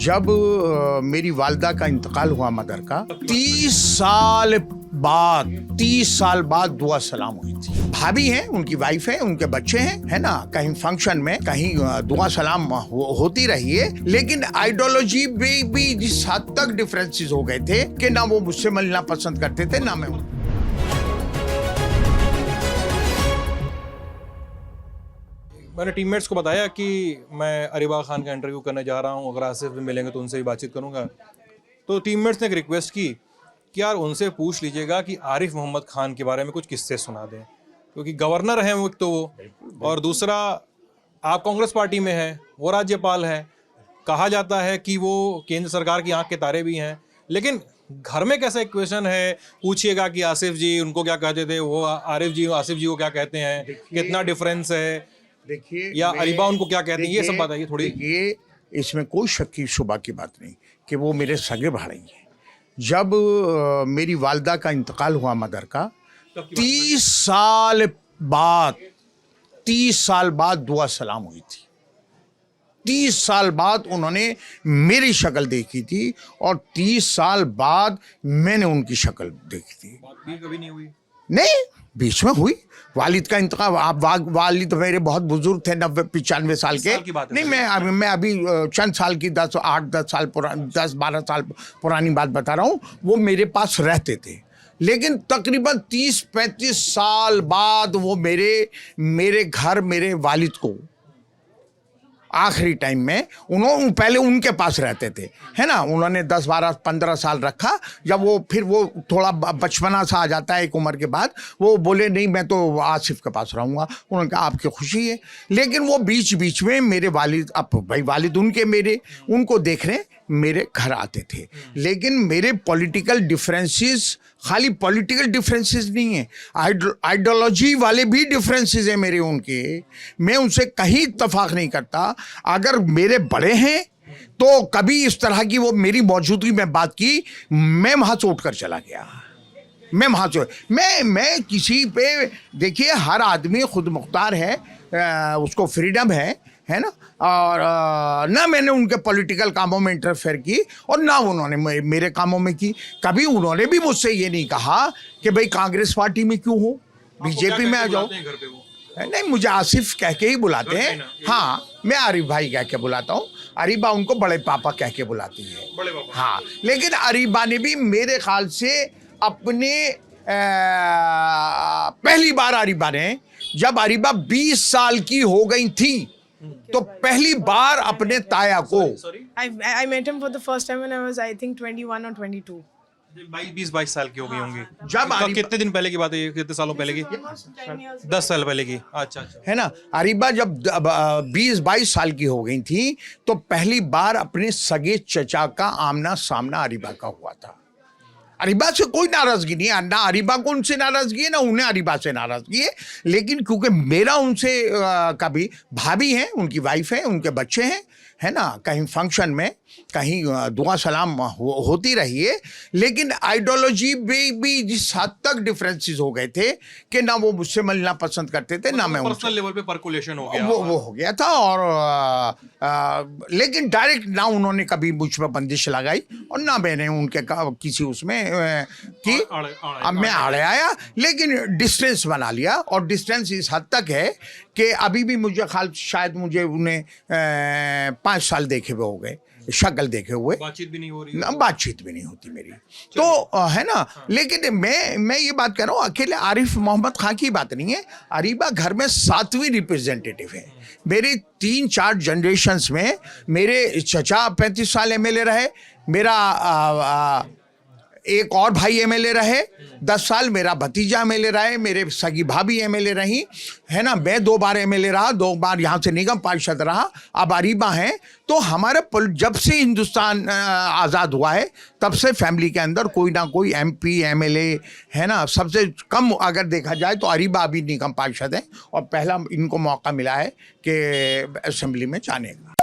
जब मेरी वालदा का इंतकाल हुआ मदर का 30 साल बाद दुआ सलाम हुई थी। भाभी हैं, उनकी वाइफ है, उनके बच्चे हैं, है ना। कहीं फंक्शन में कहीं दुआ सलाम होती रही है, लेकिन आइडियोलॉजी में भी जिस हद तक डिफरेंसेस हो गए थे कि ना वो मुझसे मिलना पसंद करते थे ना मैं। मैंने टीममेट्स को बताया कि मैं अरीबा खान का इंटरव्यू करने जा रहा हूं, अगर आसिफ भी मिलेंगे तो उनसे भी बातचीत करूंगा। तो टीममेट्स ने एक रिक्वेस्ट की कि यार उनसे पूछ लीजिएगा कि आरिफ मोहम्मद खान के बारे में कुछ किस्से सुना दें, क्योंकि गवर्नर हैं वो तो वो, और दूसरा आप कांग्रेस पार्टी में हैं, वो राज्यपाल हैं, कहा जाता है कि वो केंद्र सरकार की आंख के तारे भी हैं। लेकिन घर में कैसा एक क्वेश्चन है, पूछिएगा कि आसिफ जी उनको क्या कहते थे, वो आसिफ जी को क्या कहते हैं, कितना डिफरेंस है, देखिए, या अरीबा उनको क्या कहते हैं, ये सब बताइए थोड़ी। ये इसमें कोई शक की शुबा की बात नहीं कि वो मेरे सगे भाई हैं। जब मेरी वालदा का इंतकाल हुआ मदर का 30 साल बाद दुआ सलाम हुई थी। 30 साल बाद उन्होंने मेरी शक्ल देखी थी और 30 साल बाद मैंने उनकी शक्ल देखी थी। बात भी कभी नहीं हुई? नहीं, बीच में हुई। वालिद का इंतकाल, आप वालिद मेरे बहुत बुजुर्ग थे, 90-95 साल के। नहीं, मैं अभी चंद साल की 10 12 साल पुरानी बात बता रहा हूँ। वो मेरे पास रहते थे, लेकिन तकरीबन 30-35 साल बाद वो मेरे घर मेरे वालिद को आखिरी टाइम में उन्होंने पहले उनके पास रहते थे, है ना। उन्होंने 10-12-15 साल रखा। जब फिर वो थोड़ा बचपना सा आ जाता है एक उम्र के बाद, वो बोले नहीं मैं तो आसिफ के पास रहूँगा। उन्होंने कहा आपकी खुशी है। लेकिन वो बीच में मेरे वालिद, अब भाई वालिद उनको देखने मेरे घर आते थे। लेकिन मेरे पॉलिटिकल डिफरेंसेस खाली पॉलिटिकल डिफरेंसेस नहीं है, आइडियोलॉजी वाले भी डिफरेंसेस हैं मेरे उनके। मैं उनसे कहीं इत्तेफाक नहीं करता। अगर मेरे बड़े हैं तो कभी इस तरह की वो मेरी मौजूदगी में बात की, मैं वहां से उठकर चला गया। मैं किसी पे, देखिए हर आदमी खुद मुख्तार है, उसको फ्रीडम है ना। और ना मैंने उनके पॉलिटिकल कामों में इंटरफेयर की और ना उन्होंने मेरे कामों में की। कभी उन्होंने भी मुझसे ये नहीं कहा कि भाई कांग्रेस पार्टी में क्यों हो, बीजेपी में आ जाओ। नहीं, मुझे आसिफ कह के ही बुलाते हैं। हाँ, मैं आरिफ भाई कह के बुलाता हूँ। अरीबा उनको बड़े पापा कह के बुलाती है। बड़े पापा। हाँ, लेकिन अरीबा ने भी मेरे ख्याल से अपने पहली बार अरीबा ने, जब अरीबा 20 साल की हो गई थी, तो पहली बार अपने ताया को I met him for the first time when I was I think 21 or 22. 22 साल की हो गई होंगी। जब कितने दिन पहले की बात है ये, कितने सालों पहले की? 10 साल पहले की। अच्छा, है ना। अरीबा जब 20-22 साल की हो गई थी तो पहली बार अपने सगे चचा का आमना सामना अरीबा का हुआ था। अरीबा से कोई नाराजगी नहीं है, ना अरीबा को उनसे नाराजगी है, ना उन्हें अरीबा से नाराजगी है। लेकिन क्योंकि मेरा उनसे कभी भाभी हैं, उनकी वाइफ है, उनके बच्चे हैं, है ना। कहीं फंक्शन में कहीं दुआ सलाम होती रही है, लेकिन आइडियोलॉजी में भी जिस हद तक डिफरेंसेस हो गए थे कि ना वो मुझसे मिलना पसंद करते थे ना मैं उनसे। पर्सनल लेवल पे पर्कुलेशन हो गया, वो हो गया था। और लेकिन डायरेक्ट ना उन्होंने कभी मुझ पर बंदिश लगाई और ना मैंने उनके किसी उसमें की। अब मैं आड़े आया, लेकिन डिस्टेंस बना लिया। और डिस्टेंस इस हद तक है कि अभी भी मुझे शायद मुझे उन्हें 5 साल देखे हुए हो गए, शक्ल देखे हुए। बातचीत भी नहीं हो रही, बातचीत भी नहीं होती मेरी तो, है ना। हाँ। लेकिन मैं ये बात कर रहा हूँ, अकेले आरिफ मोहम्मद खान की बात नहीं है। अरीबा घर में 7वीं रिप्रेजेंटेटिव है। मेरे 3-4 जनरेशन्स में मेरे चचा 35 साल एमएलए रहे, मेरा एक और भाई एमएलए रहे 10 साल, मेरा भतीजा एमएलए रहे, मेरे सगी भाभी एमएलए रही, है ना। मैं 2 बार एमएलए रहा, 2 बार यहाँ से निगम पार्षद रहा। अब अरीबा हैं। तो हमारे जब से हिंदुस्तान आज़ाद हुआ है तब से फैमिली के अंदर कोई ना कोई एमपी एमएलए, है ना। सबसे कम अगर देखा जाए तो अरीबा अभी निगम पार्षद हैं और पहला इनको मौका मिला है कि असेंबली में जाने का।